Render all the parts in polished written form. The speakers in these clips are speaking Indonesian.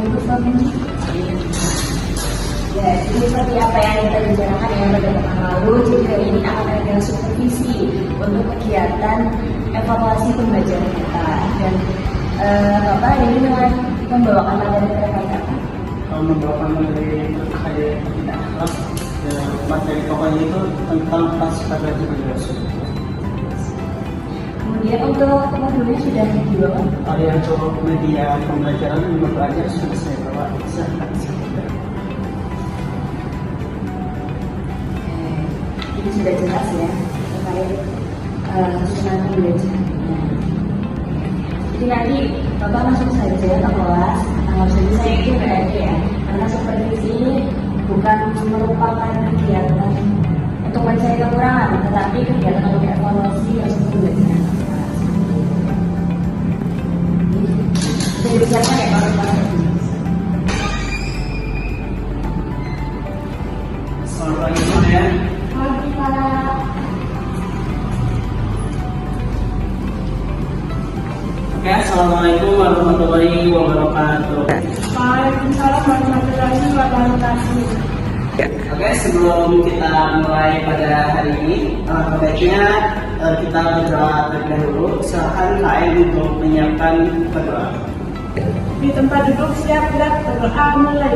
Ibu selama ini. Ya, jadi seperti apa yang kita bicarakan ya pada pekan lalu, jadi kali ini akan ada supervisi untuk kegiatan evaluasi pembelajaran kita. Dan Bapak ini dengan membawakan materi terkait apa? Membawakan materi terkait kelas, materi pokoknya itu tentang pasca belajar mengajar. Kemudian untuk modulnya sudah dibawa? Yang cukup media pembelajaran yang belajar sudah saya bawa. Ini sudah jelas ya terkait susunan pembelajaran. Jadi nanti Bapak masuk saja ke kelas. Jadi saya itu berada ya, karena supervisi ini bukan merupakan kegiatan untuk mencari kekurangan, tetapi kegiatan untuk evaluasi hasil pembelajaran. Jadi disiapkan ya Bapak. Selamat pagi semuanya. Pagi Pak. Oke, assalamualaikum warahmatullahi wabarakatuh. Waalaikumsalam warahmatullahi wabarakatuh. Oke, sebelum kita mulai pada hari ini, baiknya kita berdoa terlebih dahulu. Silakan KM untuk menyiapkan berdoa. Di tempat duduk siap gerak berdoa mulai.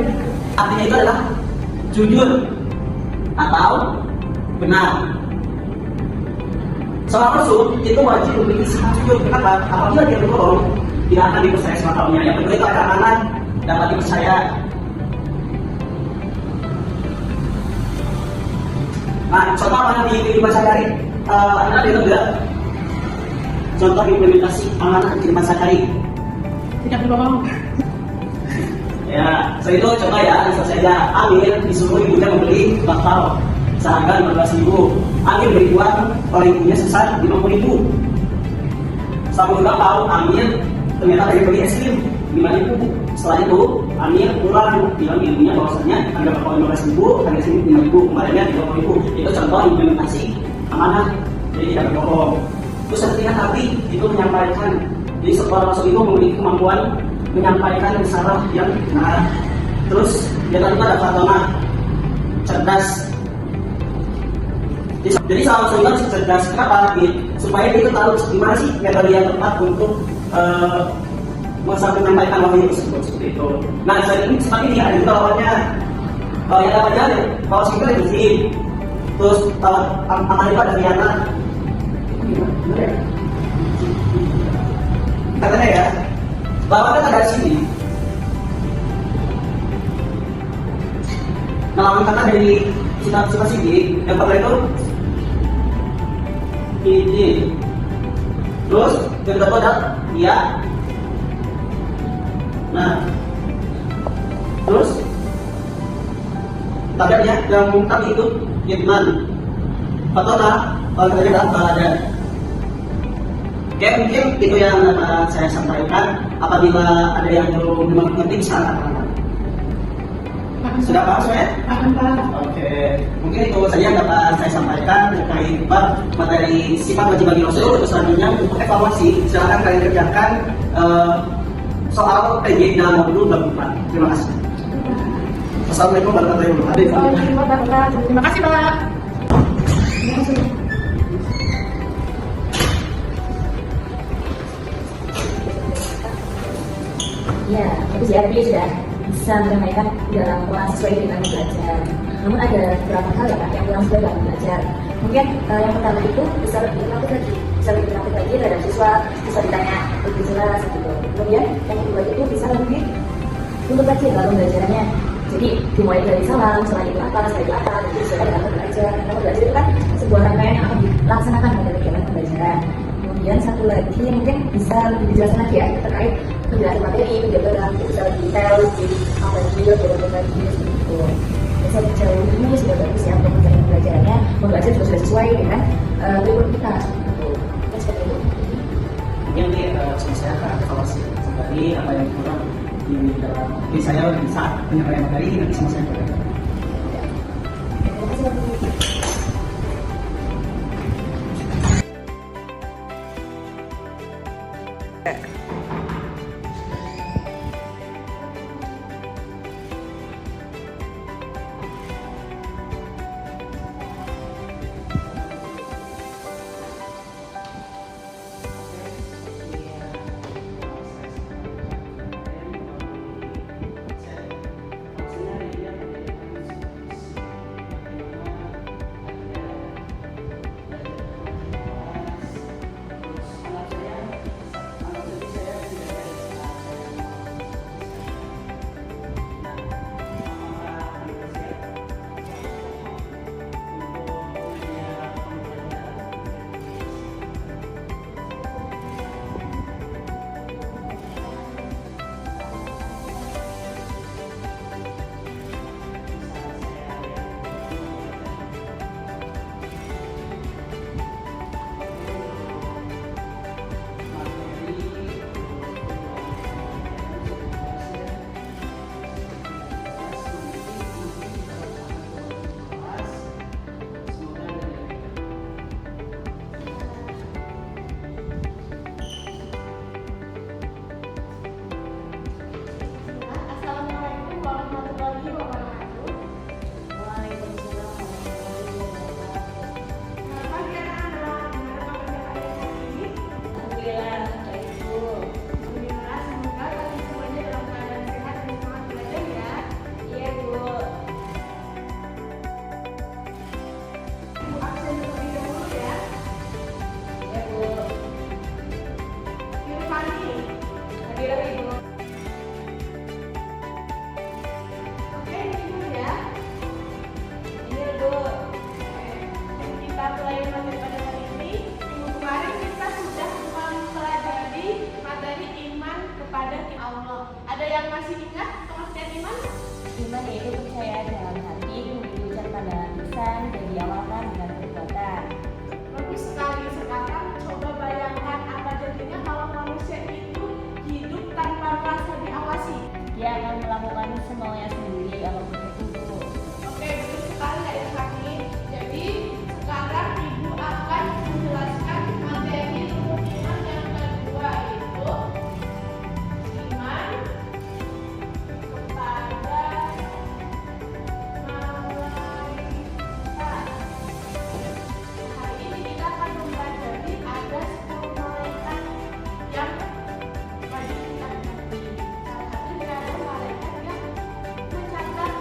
Artinya itu adalah jujur atau benar. Seorang rasul itu wajib memiliki sifat jujur. Kenapa? Apabila dia berbohong, tidak akan dipercaya sama kaumnya. Yang kedua itu ada amanah, dapat dipercaya. Nah, contoh amanah di kehidupan sehari-hari, anda itu enggak. Contoh implementasi amanah di kehidupan sehari-hari. Tidak berbohong. Ya, so itu contoh ya, bisa saja Amir disuruh ibunya membeli bakpao seharga 15.000. Amir beri uang, oleh ibunya sesat 50.000. Sama juga tahu Amir ternyata pengen beli es krim 5.000. Setelah itu Amir pulang bilang ibunya bahwasanya harga bakpao 15.000, harga es krim 5.000, kemarinnya 30.000. Itu contoh implementasi amanah, jadi tidak berbohong. Terus ketika tapi itu menyampaikan, jadi seorang rasul itu memiliki kemampuan menyampaikan risalah yang benar. Terus dia tadi ada fatona, cerdas. Jadi salah satu yang cerdas, kenapa? Supaya dia tahu gimana sih metode yang tepat untuk menyampaikan wahyu tersebut seperti itu. Nah, saat ini seperti ini ada juga lawannya. Yang lawannya kalau kita bersih, terus amal itu ada khianat. Katanya ya, lawannya ada di sini. Nah, lawan kata dari kita sini, yang pertama itu ini. Terus yang kedua adalah iya. Nah, terus tabiatnya yang mungkar itu Yitman. Fatona kalau kita lihat ada. Oke, mungkin itu yang dapat saya sampaikan. Apabila ada yang belum mengerti bisa katakan. Sudah paham saya? Paham Pak. Oke, mungkin itu saja yang dapat saya sampaikan terkait materi sifat wajib bagi Rasul. Untuk selanjutnya untuk evaluasi, silakan kalian kerjakan soal PJ dalam modul bab 4. Terima kasih. Assalamualaikum warahmatullahi wabarakatuh. Terima kasih Pak. Ya, itu siapa sudah bisa menyampaikan dalam kelas sesuai dengan belajar. Namun ada beberapa hal ya Pak yang kurang sesuai dalam belajar. Mungkin yang pertama itu bisa lebih praktik lagi terhadap siswa, bisa ditanya lebih jelas gitu. Kemudian yang kedua itu bisa lebih untuk lagi dalam pembelajarannya. Jadi dimulai dari salam, setelah itu apa, jadi sudah dalam belajar. Dalam belajar itu kan sebuah rangkaian yang akan dilaksanakan pada kegiatan pembelajaran. Kemudian satu lagi mungkin bisa lebih dijelaskan lagi ya terkait penjelasan materi, penjabaran, bisa lebih detail, lebih apa juga, lagi gitu. Bisa jauh ini sudah bagus ya untuk pembelajarannya, membaca juga sudah sesuai dengan kurikulum kita. Gitu. Seperti itu. Mungkin saya akan evaluasi kembali apa yang kurang di dalam. Jadi saya bisa penyampaian materi nanti sama saya. Terima kasih Pak. Ada yang masih ingat pengertian iman? Iman yaitu percaya dalam hati, diucapkan dalam lisan, dan diamalkan dengan perbuatan. Bagus sekali. Sekarang coba bayangkan apa jadinya kalau manusia itu hidup tanpa merasa diawasi. Dia akan melakukan semaunya sendiri apapun itu, Bu. Oke, betul sekali ya kami. Jadi sekarang Ibu akan menjelaskan materi rukun iman yang kedua, yaitu iman kepada malaikat. Hari ini kita akan mempelajari ada 10 malaikat yang wajib kita mengerti. Salah satunya adalah malaikat yang mencatat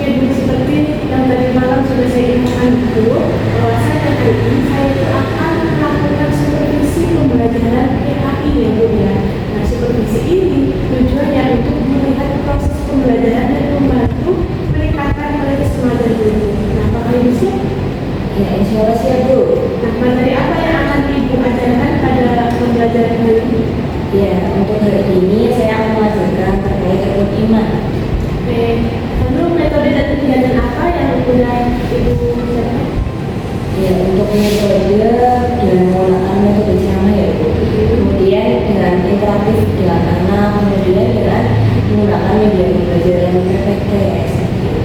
Oke Bu, seperti yang tadi malam sudah saya ingatkan itu, bahwasanya hari ini saya itu akan melakukan supervisi pembelajaran PAI ya Bu ya. Nah supervisi ini tujuannya untuk melihat proses pembelajaran dan membantu meningkatkan kualitas pelajaran guru. Nah apakah Ibu siap? Ya, insya Allah siap Bu. Nah materi apa yang akan Ibu ajarkan pada pembelajaran kali ini? Ya, untuk hari ini saya akan mengajarkan terkait rukun iman. Oke, lalu metode dan kegiatan apa yang sudah Ibu ajarkan? Ya, untuk metode dengan menggunakan metode ceramah ya Bu. Kemudian dengan interaktif dengan anak, kemudian dengan menggunakan media pembelajaran PPTS.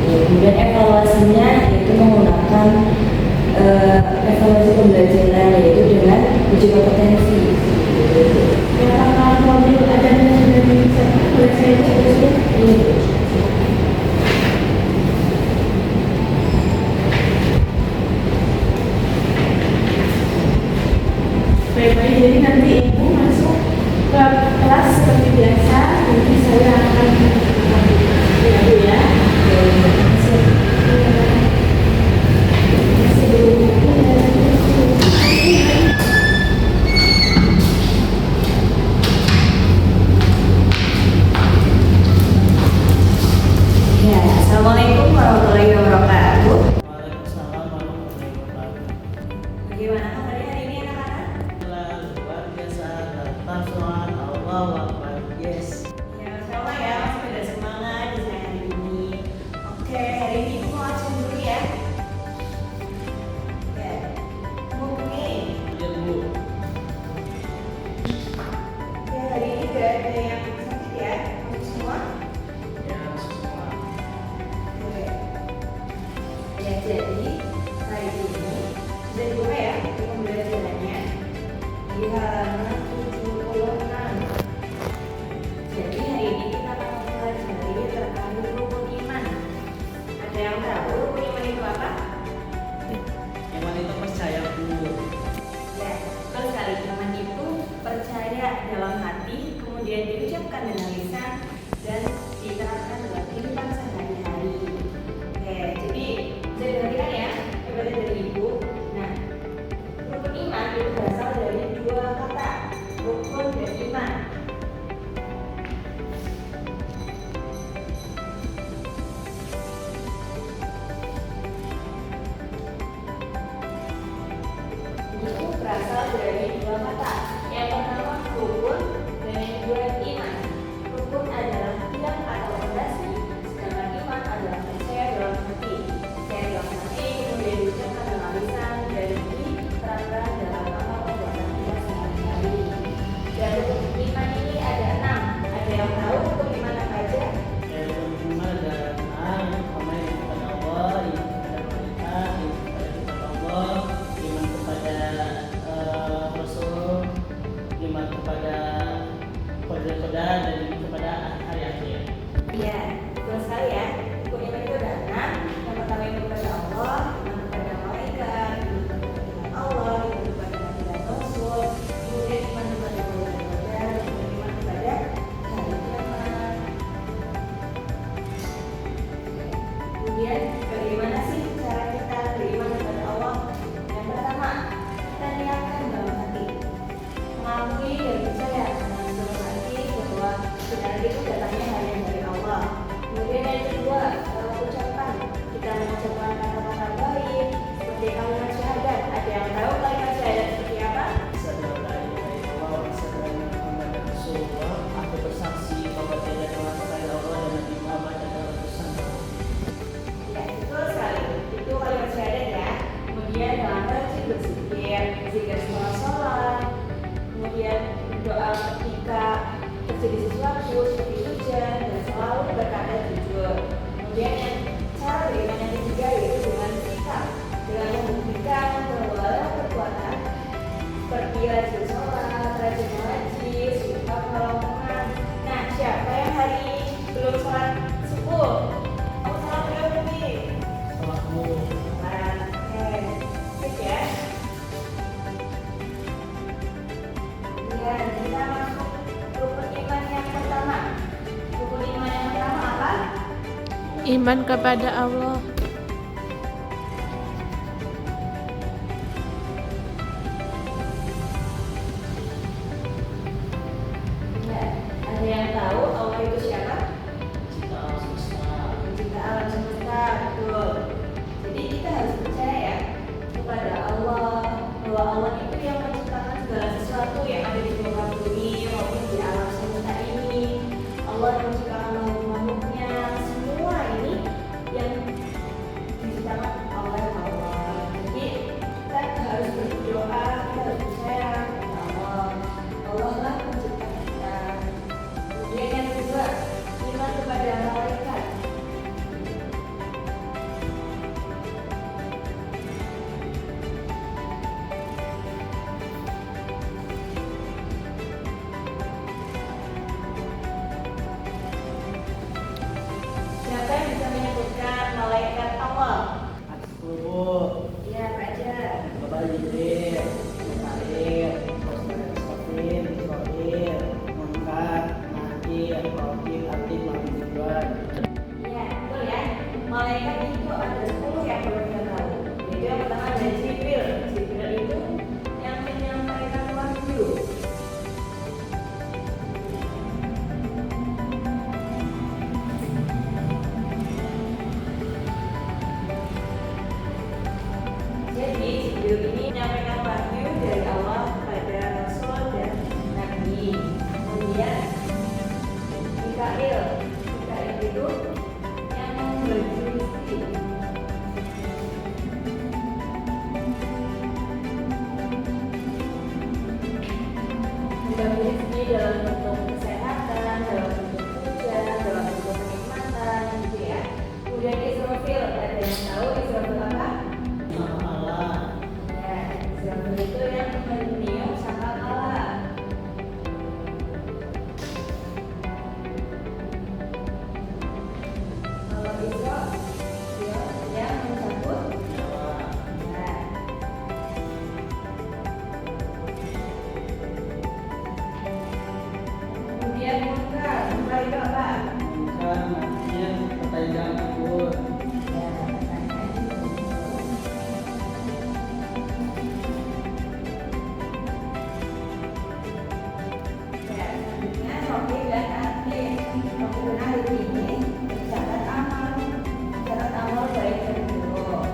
Kemudian evaluasinya itu menggunakan evaluasi pembelajaran yaitu dengan uji kompetensi. Ya, apakah modul ajarnya sudah disiapkan oleh saya Bu? Ini Bu. Baik-baik, jadi nanti Ibu masuk ke kelas seperti biasa, nanti saya akan ya Bu ya. Ya, Assalamualaikum warahmatullahi wabarakatuh. Waalaikumsalam warahmatullahi wabarakatuh. Bagaimana kabarnya hari ini anak-anak? Luar biasa, tetap sholat, Allahu Akbar. Yes. Ya, Masya Allah ya, masih pada semangat di siang hari ini. Oke, hari ini Ibu mau langsung dulu ya. Ya, mungkin Ya Bu. ya hari ini gak ada yang sakit ya, untuk semua. Ya semua. Oke. Ya, jadi hari ini sudah dibuka ya untuk pembelajarannya di halaman 76. Jadi hari ini kita akan mempelajari terkait rukun iman. Ada yang tahu rukun iman itu apa? Iman itu percaya Bu. Ya, betul sekali. Iman itu percaya dalam hati, kemudian diucapkan dengan lisan dan diterapkan dalam kehidupan sehari-hari. Oke, jadi bisa diperhatikan ya, ibadah dari Ibu. Nah, rukun iman itu berasal dari dua kata, rukun dan iman. Itu berasal dari dua kata. Yang pertama rukun dan yang kedua iman. Rukun adalah tiang atau fondasi, sedangkan iman adalah percaya dalam hati. Percaya dalam hati kemudian diucapkan dalam lisan dan diterapkan dalam amal perbuatan kita sehari-hari. Dan rukun iman ini ada 6. Ada yang tahu rukun iman apa aja? Ya iman ada iman kepada Allah, iman kepada malaikat, iman kepada kitab Allah, iman kepada Rasul, iman kepada qadar dan iman kepada hari akhir. Iya, betul sekali ya. Rukun iman itu ada 6. Yang pertama itu kepada Allah, iman kepada malaikat, iman kepada Allah, iman kepada Nabi dan Rasul, kemudian iman kepada qadar, kemudian iman kepada hari kiamat. Kemudian bagaimana sih cara kita beriman kepada Allah? Yang pertama, kita niatkan dalam hati, mengakui dan percaya dengan dalam hati bahwa benar itu datangnya hanya dari Allah. Kemudian yang kedua, ucapan, kita mengucapkan kata-kata baik seperti kalimat syahadat. Ada yang tahu kalimat syahadat seperti apa? Asyhadu an la ilaha illallah wa asyhadu anna Muhammadan Rasulullah. Aku bersaksi bahwa tiada Tuhan selain Allah dan Nabi Muhammad adalah utusan Allah. Ya, betul sekali. Itu kalimat syahadat ya. Kemudian dalam rajin berzikir, zikir sholat, kemudian beriman kepada Allah. Ya, ada yang tahu Allah itu siapa? Cipta alam semesta. Pencipta alam semesta, betul. Jadi kita harus percaya ya kepada Allah, bahwa Allah itu yang menciptakan segala sesuatu yang ada di muka bumi maupun di alam semesta ini. Allah yang menciptakan makhluk-makhluknya, semua ini yang diciptakan oleh Allah. Jadi kita harus berdoa, kita harus percaya kepada Allah. Allah lah pencipta kita. Kemudian yang kedua, iman kepada malaikat. Siapa yang bisa menyebutkan malaikat Allah? Aku, Iya, Pak Jar. Bapak Jibril, Mikail, Israfil, Munkar, Nakir, Rokib, Atid, Mahmud. Iya, betul ya. Malaikat itu ada 10 yang perlu kita tahu. Jadi yang pertama ada Jibril. Jibril itu yang menyampaikan wahyu. Jadi Jibril ini menyampaikan wahyu dari Allah kepada Rasul dan Nabi. Kemudian Mikail itu yang membagi rezeki. Membagi rezeki dalam bentuk kesehatan, dalam bentuk hujan, dalam bentuk kenikmatan, gitu ya. Kemudian Israfil, ada yang tahu Israfil apa? Allah, Ya, Israfil itu yang meniup sangkakala. Kalau Isra, dia yang mencabut. Jawa, Ya. Kemudian Munkar itu apa? Munkar, Nakir, pertanyaan kubur. Ya, ya, selanjutnya Robi dan Atid. Robi dan Atid ini catat amal baik dan buruk.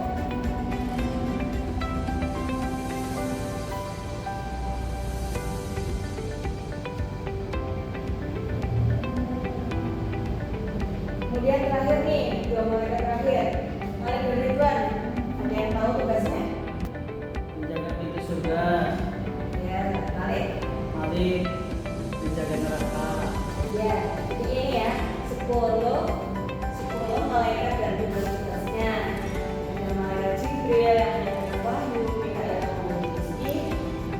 Kemudian terakhir nih, dua malaikat terakhir. Malaikat Ridwan, ada yang tahu tugasnya? Menjaga pintu surga, Ya, Malik. Malik, menjaga neraka. Ya, jadi ini ya, 10 malaikat dan tugas-tugasnya. Ada malaikat Jibril yang menyampaikan wahyu, Mikail yang memberi rezeki,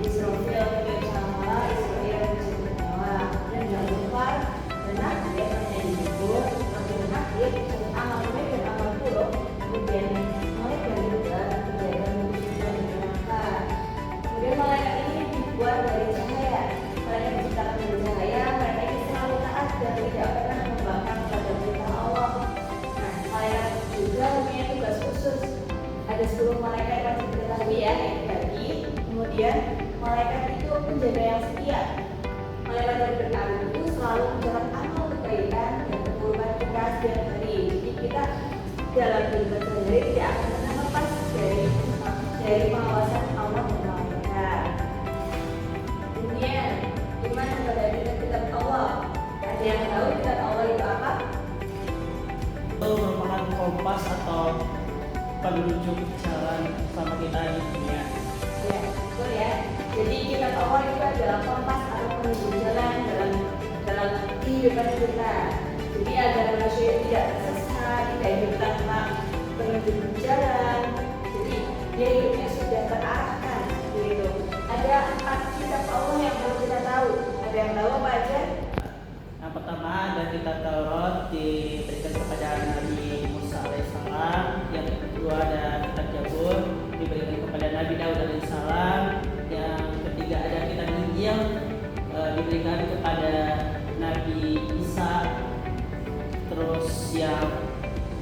Israfil menjaga sama, Israel menjaga nyawa, dan jangan lupa benar dia yang dihibur, makin nakir, amal baik dan amal buruk, kemudian malaikat juga menjaga manusia dan neraka. Kemudian malaikat ini dibuat dari cahaya. Mereka diciptakan dari cahaya, mereka ini selalu taat dan tidak pernah membangkang pada perintah Allah. Nah, malaikat juga mempunyai tugas khusus. Ada 10 malaikat yang harus diketahui ya, yang dibagi. Kemudian malaikat itu penjaga yang setia. Malaikat yang berkali itu selalu mencatat amal kebaikan dan keburukan kita setiap hari. Jadi kita dalam kehidupan sehari tidak akan pernah lepas dari pengawasan Allah dan malaikat. Kemudian iman kepada kitab Allah. Ada yang tahu kitab Allah itu apa? Itu merupakan kompas atau penunjuk jalan sama kita di dunia. Ya, betul ya. Jadi kitab Allah itu adalah kompas atau penunjuk jalan dalam kehidupan kita. Jadi agar manusia tidak tersesat, tidak hidup tanpa penunjuk jalan. Jadi dia hidupnya sudah terarahkan, gitu. Ada 4 kitab Allah yang perlu kita tahu. Ada yang tahu apa aja? Yang pertama ada kitab Taurat diberikan kepada Nabi Musa alaihissalam. Yang kedua ada kitab Zabur diberikan kepada Nabi Daud alaihissalam. Yang ketiga ada kitab Injil diberikan kepada Nabi Isa. Terus yang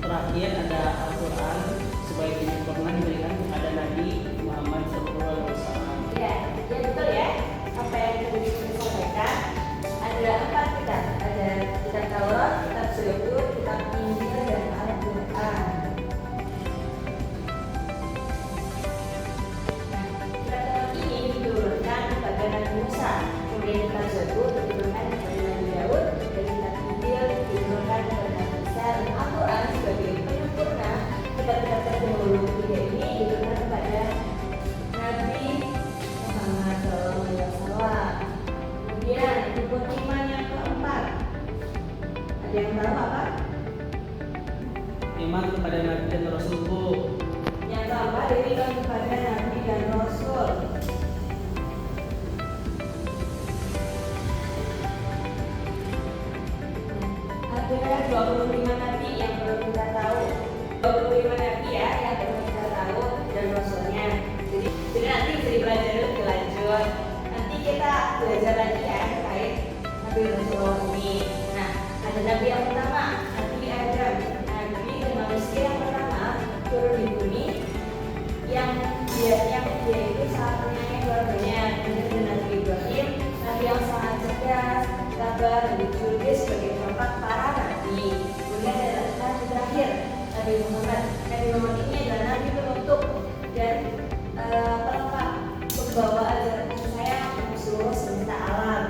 terakhir Nabi dan Rasul, Bu. Yang keempat, beriman kepada Nabi dan Rasul. Ada 25 Nabi yang perlu kita tahu. 25 Nabi ya yang perlu kita tahu dan Rasulnya. Jadi nanti bisa dipelajari lebih lanjut. Nanti kita belajar lagi ya terkait Nabi Rasulullah ini. Nah, ada Nabi yang pertama, Nabi Adam, Nabi dan manusia yang pertama turun di bumi, yang dia itu sangat menyayangi keluarganya. Kemudian Nabi Ibrahim, Nabi yang sangat cerdas, sabar, dan dijuluki sebagai bapak para nabi. Kemudian ada Nabi terakhir, Nabi Muhammad. Nabi Muhammad ini adalah Nabi penutup dan pelengkap pembawa ajaran kasih sayang untuk seluruh semesta alam.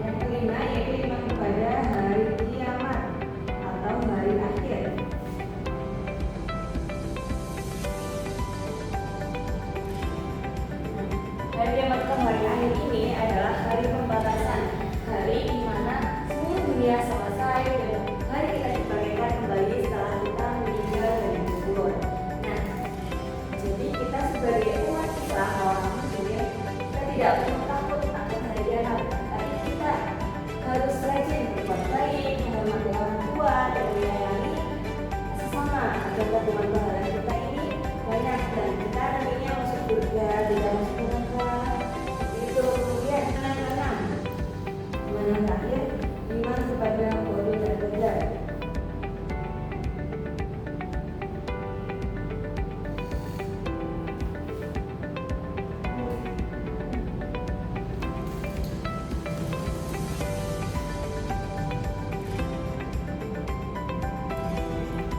Yang kelima yaitu iman kepada hari kiamat atau hari akhir. Hari kiamat atau hari akhir ini adalah hari pembalasan, hari di mana seluruh dunia selesai dan hari kita dibangkitkan kembali setelah kita meninggal dan kubur. Nah, jadi kita sebagai umat Islam, orang Muslim, kita tidak perlu takut akan hari kiamat, tapi kita harus rajin berbuat baik, menghormati orang tua dan menyayangi sesama agar tabungan pahala kita ini banyak dan kita nantinya masuk surga, tidak masuk neraka. Itu kemudian yang keenam, yang terakhir, iman kepada qada dan qadar.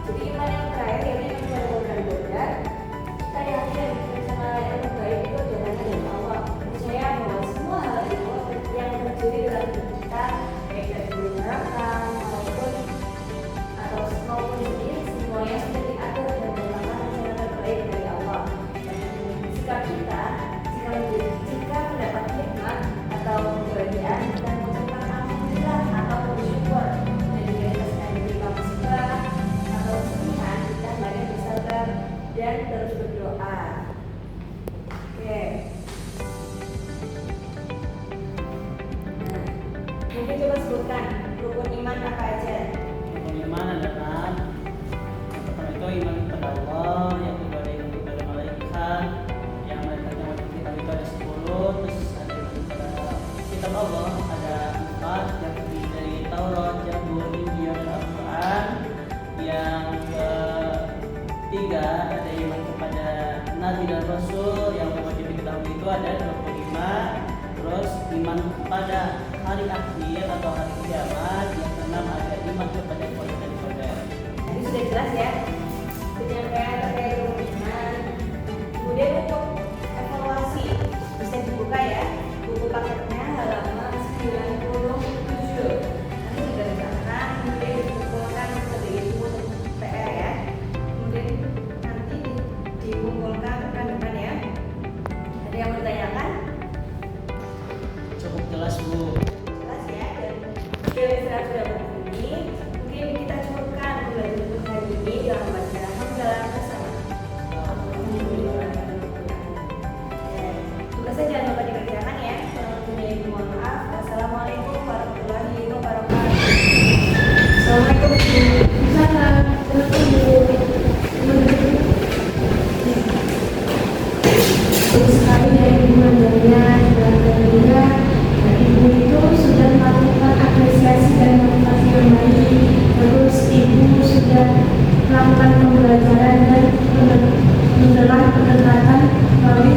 Jadi iman yang terakhir yaitu iman kepada qada dan qadar. Kita yakin rencana yang terbaik itu adalah dari Allah. Percaya bahwa semua hal itu yang terjadi dalam hidup kita, baik dari diharapkan maupun sendiri, semuanya sudah diatur dan merupakan rencana terbaik dari Allah. Dan sikap kita jika mendapat nikmat atau kebahagiaan, kita mengucapkan alhamdulillah atau bersyukur. Dan jika kita sedang diberikan musibah atau kesedihan, kita hendaknya bersabar dan terus berdoa. Oke. Nah, mungkin coba sebutkan rukun iman apa aja. Rukun iman adalah yang pertama itu iman kepada Allah, yang kedua ada iman kepada malaikat, yang malaikatnya wajib kita itu ada 10, terus ada iman kepada kitab Allah ada 4, yang terdiri dari Taurat, Zabur, Injil, dan Al-Quran. Yang ketiga ada iman kepada Nabi dan Rasul, yang wajib diketahui itu ada 25. Terus iman kepada hari akhir atau hari kiamat. Yang keenam ada iman kepada qada dan qadar. Tadi sudah jelas ya penyampaian terkait rukun iman. Kemudian untuk evaluasi bisa dibuka ya buku paketnya halaman 97. Nanti dibacakan, kemudian dikumpulkan sebagai buku PR ya. Kemudian nanti dikumpulkan rekan-rekan ya. Ada yang mau ditanyakan? Cukup jelas, Bu. Jelas ya, dan kira-kira sudah begini, mungkin kita cukupkan pembelajaran untuk hari ini dengan membaca hamdalah bersama. Tugasnya jangan lupa dikerjakan ya. Mohon maaf. Wassalamualaikum warahmatullahi wabarakatuh. Assalamualaikum. Terus sekali dari teman-temannya dan ibu itu sudah melakukan apresiasi dan motivasi yang baik. Terus ibu sudah melakukan pembelajaran dan menelah pendekatan melalui